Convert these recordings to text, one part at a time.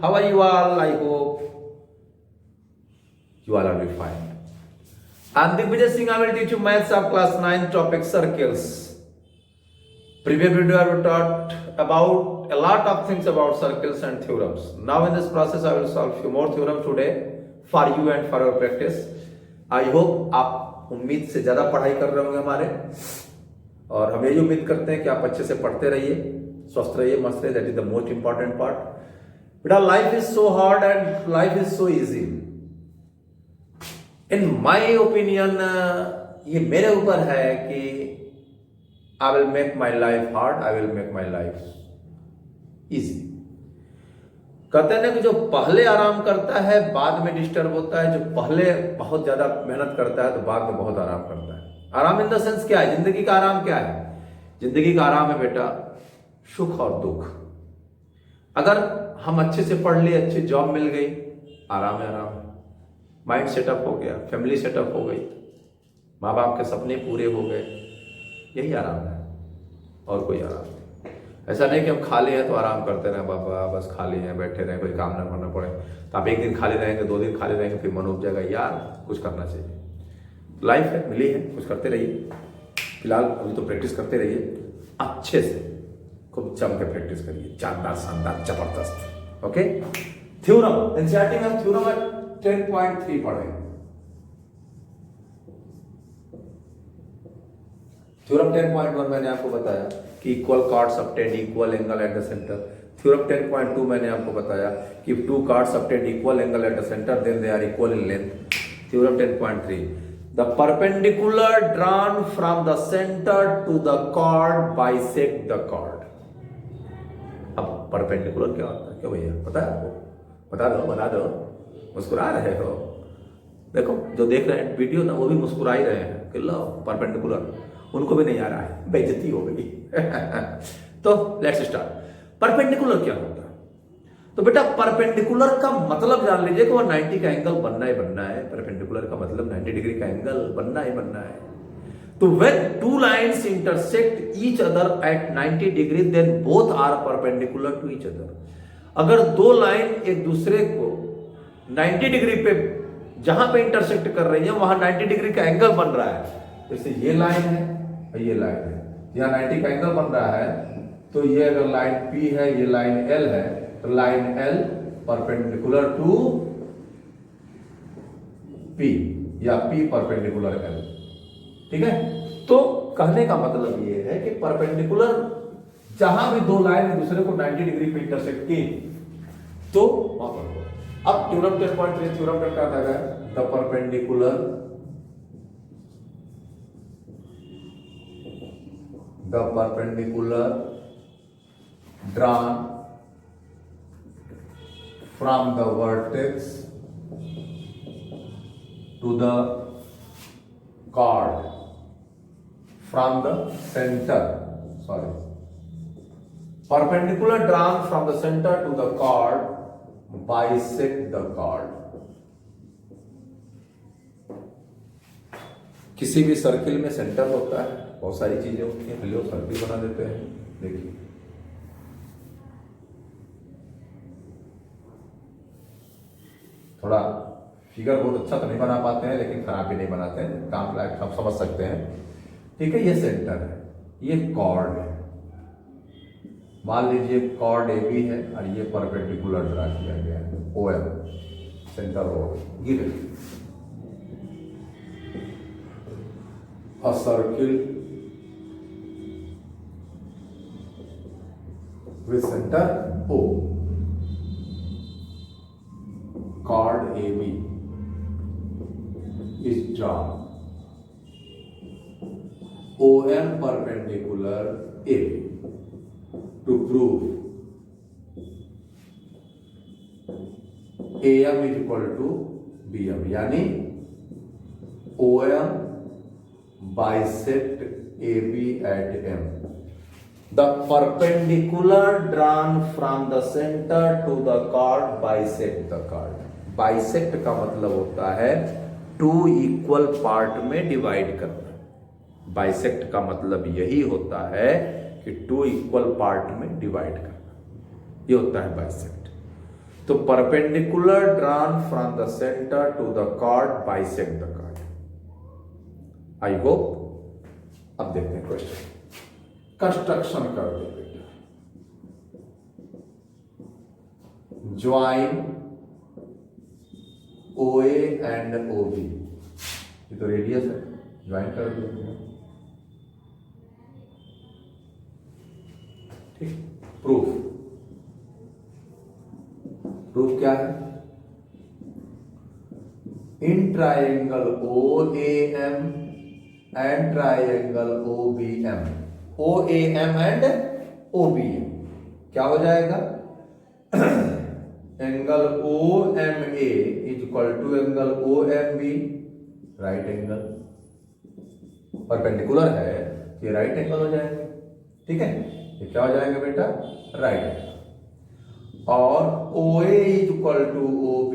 How are you all? I hope you all are doing fine. I'm Digvijay Singh. I will teach you maths of class 9 topic circles. Previous video I will taught about a lot of things about circles and theorems. Now in this process I will solve few more theorems today for you and for your practice. I hope आप उम्मीद से ज्यादा पढ़ाई कर रहे होंगे हमारे, और हम यही उम्मीद करते हैं कि आप अच्छे से पढ़ते रहिए, स्वस्थ रहिए, मस्त रहिए. That is the most important part. बेटा life is so hard and life is so easy. In my opinion ये मेरे ऊपर है कि I will make my life hard, I will make my life easy. कहते हैं ना कि जो पहले आराम करता है बाद में डिस्टर्ब होता है, जो पहले बहुत ज्यादा मेहनत करता है तो बाद में बहुत आराम करता है. आराम इन द सेंस क्या है? जिंदगी का आराम क्या है? जिंदगी का आराम है बेटा सुख और दुख. अगर हम अच्छे से पढ़ लिए, अच्छी जॉब मिल गई, आराम है, आराम है. माइंड सेटअप हो गया, फैमिली सेटअप हो गई, माँ बाप के सपने पूरे हो गए, यही आराम है और कोई आराम नहीं. ऐसा नहीं कि हम खाली हैं तो आराम करते रहे, बाबा बस खाली हैं बैठे रहें, कोई काम ना करना पड़े. तो आप एक दिन खाली रहेंगे, 2 दिन खाली रहेंगे, फिर मन उब जाएगा, यार कुछ करना चाहिए. लाइफ है, मिली है, कुछ करते रहिए. फिलहाल अभी तो प्रैक्टिस करते रहिए, अच्छे से खूब जम के प्रैक्टिस करिए, शानदार शानदार जबरदस्त. ओके. थ्योरम एनसीईआरटी में थ्योरम 10.3 पढ़ेंगे. थ्योरम 10.1 मैंने आपको बताया कि equal cards obtained equal angle at the centre. Theorem 10.2 मैंने आपको बताया कि if 2 cards obtained equal angle at the centre then they are equal in length. Theorem 10.3 the perpendicular drawn from the center to the chord bisect the chord. अब perpendicular क्या होता है? क्या भैया पता है आपको? बता दो. मुस्कुरा रहे हो? देखो जो देख रहे हैं वीडियो ना वो भी मुस्कुरा ही रहे हैं कि लो परपेंडिकुलर. उनको भी नहीं आ रहा है, बेइज्जती हो गई. तो लेट्स स्टार्ट. परपेंडिकुलर क्या होता है? तो बेटा परपेंडिकुलर का मतलब जान लीजिए कि वो 90 का एंगल बनना ही बनना है. परपेंडिकुलर का मतलब 90 डिग्री का एंगल बनना ही बनना है. तो when two lines intersect each other at 90 degree then both are perpendicular to each other. अगर दो लाइन एक दूसरे को 90 डिग्री पे जहां पे इंटरसेक्ट कर रही है वहां 90 डिग्री का एंगल बन रहा है. जैसे ये लाइन है और ये लाइन है, यहाँ 90 का एंगल बन रहा है. तो ये अगर लाइन P है, ये लाइन L है, तो line L perpendicular to P या P परपेंडिकुलर L. ठीक है. तो कहने का मतलब ये है कि परपेंडिकुलर जहां भी दो लाइन एक दूसरे को 90 डिग्री पे इंटरसेक्ट की तो वहां पर. अब थ्योरम 10.3 थ्योरम का क्या था? The perpendicular drawn from the vertex to the chord from the center. Perpendicular drawn from the center to the chord bisect the chord. किसी भी सर्किल में सेंटर होता है, बहुत सारी चीजें होती हैं, फिर लोग सर्किल बना देते हैं. देखिए थोड़ा फिगर बहुत अच्छा तो नहीं बना पाते हैं, लेकिन खराब भी नहीं बनाते हैं, काम लायक आप समझ सकते हैं. ठीक है. ये सेंटर है, ये कॉर्ड है. मान लीजिए कॉर्ड ए बी है और ये परपेंडिकुलर ड्रा किया गया है O M. Centre O given a circle with center O. Chord AB is drawn. OM perpendicular AB. To prove AM is equal to BM, यानी OM bisect AB at M. The perpendicular drawn from the center to the chord bisect the chord. Bisect का मतलब होता है 2 equal part में divide करना. Bisect का मतलब यही होता है कि 2 इक्वल पार्ट में डिवाइड करना, ये होता है बाइसेक्ट. तो perpendicular drawn from the centre to the chord bisect the chord. I hope. अब देखते हैं क्वेश्चन, कंस्ट्रक्शन कर दे बेटा। ज्वाइन OA एंड OB, ये तो रेडियस है, ज्वाइन कर दिया। ठीक, प्रूफ क्या है? In triangle OAM and triangle OBM, OAM and OBM क्या हो जाएगा? Angle OMA is equal to angle OMB, right angle. Perpendicular है, ये राइट एंगल हो जाएगा। ठीक है, ये क्या हो जाएगा बेटा? Right angle. और OA is equal to OB,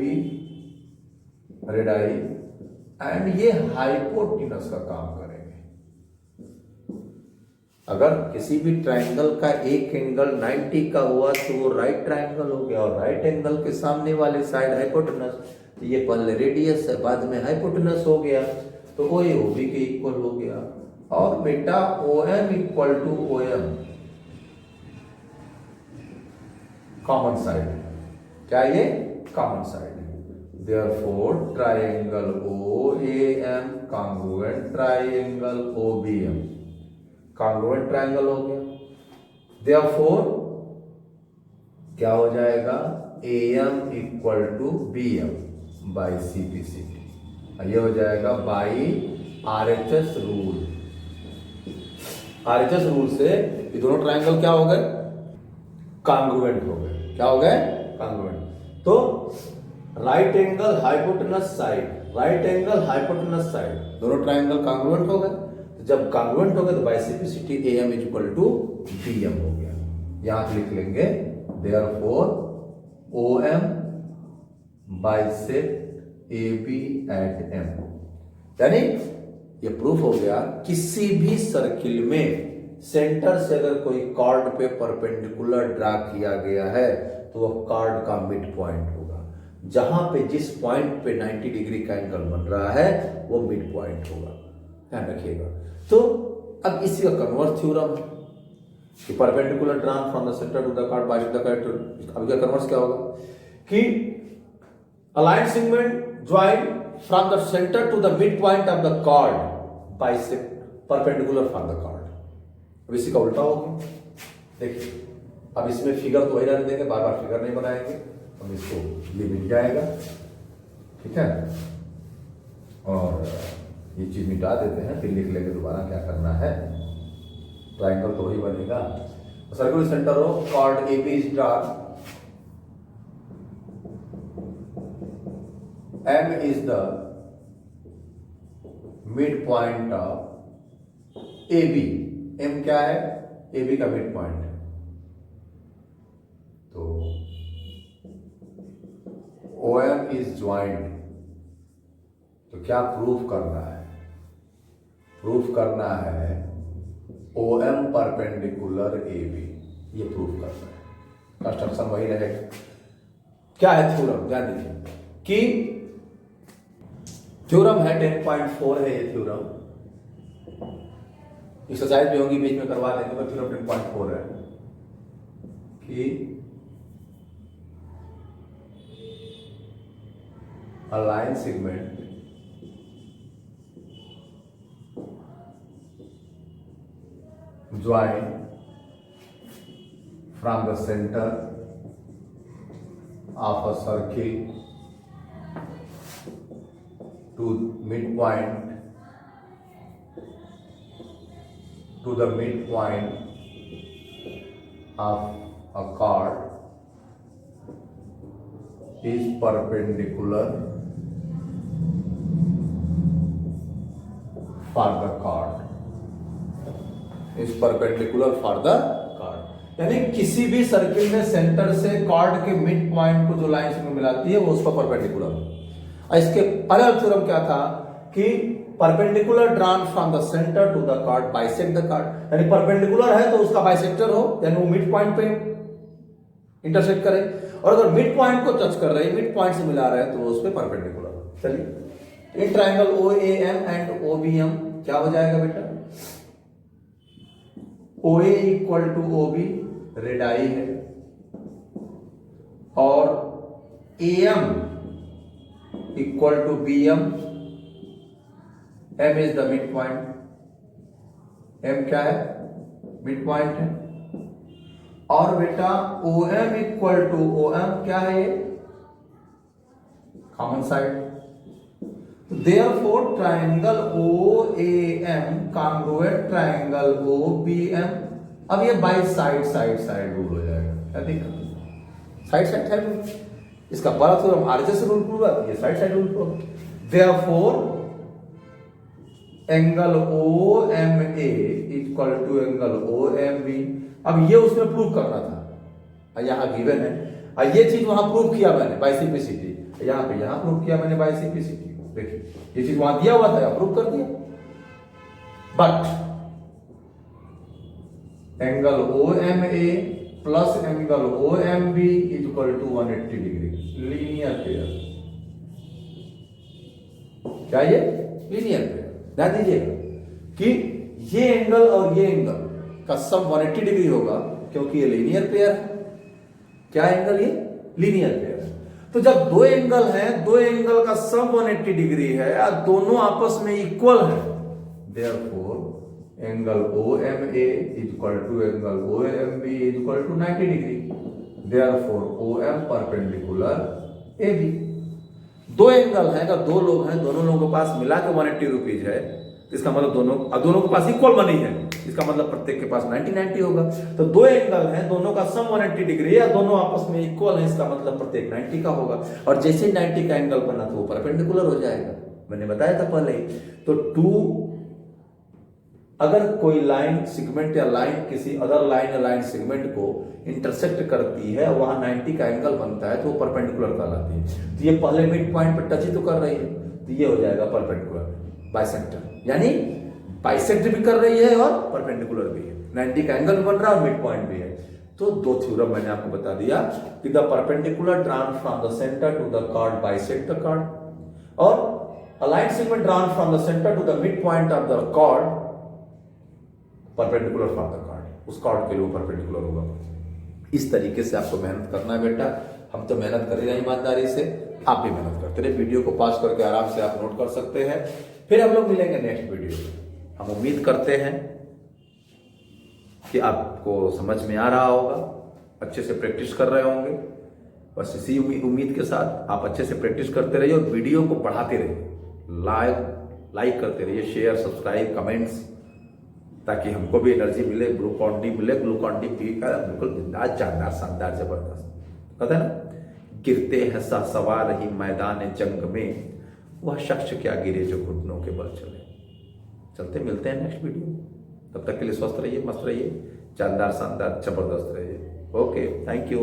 radii, and ये हाइपोटेनस का काम करेंगे। अगर किसी भी ट्राइंगल का एक एंगल 90 का हुआ तो वो राइट ट्राइंगल हो गया, और राइट एंगल के सामने वाले साइड हाइपोटेनस, ये पहले रेडियस है बाद में हाइपोटेनस हो गया, तो OA OB के इक्वल हो गया। और बेटा OM equal to OM common side है, क्या ये कॉमन साइड है। Therefore triangle OAM congruent triangle OBM, congruent triangle हो गया। Therefore क्या हो जाएगा? AM equal to BM by CPCT, ये हो जाएगा by RHS rule. RHS rule से ये दोनों ट्राइंगल क्या हो गए? कॉन्ग्रुएंट हो गए। क्या हो गए? कॉन्ग्रुएंट। तो right angle hypotenuse side, right angle hypotenuse side, दोनों ट्राइंगल कॉन्ग्रुएंट हो गए। तो जब कॉन्ग्रुएंट हो गए तो बाइसेप्सिटी AM is equal to BM हो गया। यहां लिख लेंगे therefore OM bisect AB at M, यानी ये प्रूफ हो गया किसी भी सर्किल में सेंटर से अगर कोई कॉर्ड पे परपेंडिकुलर ड्रा किया गया है तो वह कॉर्ड का मिड पॉइंट होगा। जहां पे जिस पॉइंट पे 90 डिग्री का एंगल बन रहा है वो मिड पॉइंट होगा, ध्यान रखिएगा। तो अब इसी का कन्वर्स थ्योरम है कि perpendicular drawn from the centre to the chord bisect the chord. अब इसका कन्वर्स क्या होगा कि a line segment join from the centre to the mid point of the chord bisect perpendicular from the chord. अब इसी का उल्टा होगा। देखिए अब इसमें फिगर तो वही रहने देंगे, बार बार फिगर नहीं बनाएंगे, हम इसको ये मिल जाएगा। ठीक है, और ये चीज मिटा देते हैं, फिर लिख लेंगे दोबारा क्या करना है। ट्राइंगल तो वही बनेगा। सर्कुलर सेंटर हो, chord AB is drawn, M is the mid point of AB। M क्या है? AB का मिड पॉइंट। तो OM is joined, तो क्या प्रूफ करना है? प्रूफ करना है OM परपेंडिकुलर AB, ये प्रूफ करना है। कंस्ट्रक्शन वही रहेगा। क्या है थ्योरम? ध्यान दीजिए कि थ्योरम है 10.4 है ये थ्योरम। एक्सरसाइज भी होगी बीच में करवा देंगे, पर थ्योरम 10.4 है कि a line segment join from the center of a circle to midpoint to the midpoint of a chord is perpendicular for the chord, is perpendicular for the chord। यानी किसी भी सर्किल में सेंटर से cord के mid point को जो line से मिलाती है वो उसका परपेंडिकुलर हो। इसके पहला थ्योरम क्या था कि perpendicular drawn from the centre to the chord bisect the chord, यानी परपेंडिकुलर है तो उसका बाइसेक्टर हो, यानी वो मिड पॉइंट पे। इंटरसेक्ट करे, और अगर मिड पॉइंट को टच कर रहे हैं, मिड पॉइंट से मिला रहे हैं, तो उस पर परपेंडिकुलर। चलिए in triangle O A M and O B M क्या हो जाएगा बेटा, O A equal to O B radii है, और A M equal to B M, M is the mid point, M क्या है, मिड पॉइंट है, और बेटा O M equal to O M क्या है, common side. Therefore triangle O A M congruent triangle O B M. अब ये by side side side rule हो जाएगा, क्या दिक्कत, साइड साइड साइड, इसका बड़ा थ्योरम आरएचएस रूल प्रूव है, ये side side rule prove. Therefore angle O M A equal to angle O M B. अब ये उसमें प्रूव करना था, यहां गिवन है, ये चीज वहां प्रूव किया मैंने बाइसिपिसिटी, यहां पे यहां प्रूव किया मैंने बाइसिपिसिटी। देखिए ये चीज वहां दिया हुआ था, प्रूव कर दिया। But angle O M A plus angle O M B equal to 180 degree, linear pair. क्या ये लीनियर पेयर, ध्यान दीजिएगा कि ये एंगल और ये एंगल का सम 180 डिग्री होगा, क्योंकि ये लीनियर पेयर है। क्या एंगल, ये लीनियर पेयर है। तो जब दो एंगल हैं, दो एंगल का सम 180 डिग्री है और दोनों आपस में इक्वल है, therefore angle O M A equal to angle O M B equal to 90 degree, therefore O M perpendicular A B. दो एंगल है, अगर दो लोग हैं, दोनों लोगों के पास मिला के 180 रुपीज है, इसका मतलब दोनों के पास इक्वल मनी है, इसका मतलब प्रत्येक के पास 90 होगा। तो दो एंगल हैं, दोनों का सम 180 डिग्री है, दोनों आपस में इक्वल है, इसका मतलब प्रत्येक 90 का होगा। और जैसे 90 का एंगल बना तो वो परपेंडिकुलर हो जाएगा, मैंने बताया था पहले ही। तो टू, अगर कोई लाइन सेगमेंट या लाइन किसी अदर लाइन या लाइन सेगमेंट को इंटरसेक्ट करती है, वहां 90 का एंगल बनता है, तो वो परपेंडिकुलर कहलाती है। तो ये पहले मिड पॉइंट पर टच ही तो कर रही है, तो ये हो जाएगा परपेंडिकुलर बाइसेक्टर, यानी बाइसेक्ट भी कर रही है और परपेंडिकुलर भी है, 90 का एंगल बन रहा है और मिड पॉइंट भी है। तो दो थ्योरम मैंने आपको बता दिया कि the perpendicular drawn from the centre to the chord bisect the chord, और a line segment drawn from the centre to the mid point of the chord perpendicular from the chord, उस chord के लिए perpendicular होगा। इस तरीके से आपको मेहनत करना है बेटा। हम तो मेहनत कर रहे हैं ईमानदारी से, आप भी मेहनत करते रहे। वीडियो को पॉज करके आराम से आप नोट कर सकते हैं। फिर हम लोग मिलेंगे नेक्स्ट वीडियो में। हम उम्मीद करते हैं कि आपको समझ में आ रहा होगा, अच्छे से प्रैक्टिस कर रहे होंगे। बस इसी उम्मीद के साथ आप अच्छे से प्रैक्टिस करते रहिए और वीडियो को बढ़ाते रहिए, लाइक करते रहिए, शेयर, सब्सक्राइब, कमेंट्स, ताकि हमको भी एनर्जी मिले, ग्लूकॉन डी मिले। ग्लूकॉन डी पी कर बिल्कुल बिंदास, जानदार, शानदार, जबरदस्त, पता है ना। गिरते हैं सवार ही मैदान जंग में, वह शख्स क्या गिरे जो घुटनों के बल चले। चलते मिलते हैं नेक्स्ट वीडियो, तब तक के लिए स्वस्थ रहिए, मस्त रहिए, जानदार, शानदार, जबरदस्त रहिए। Okay, thank you.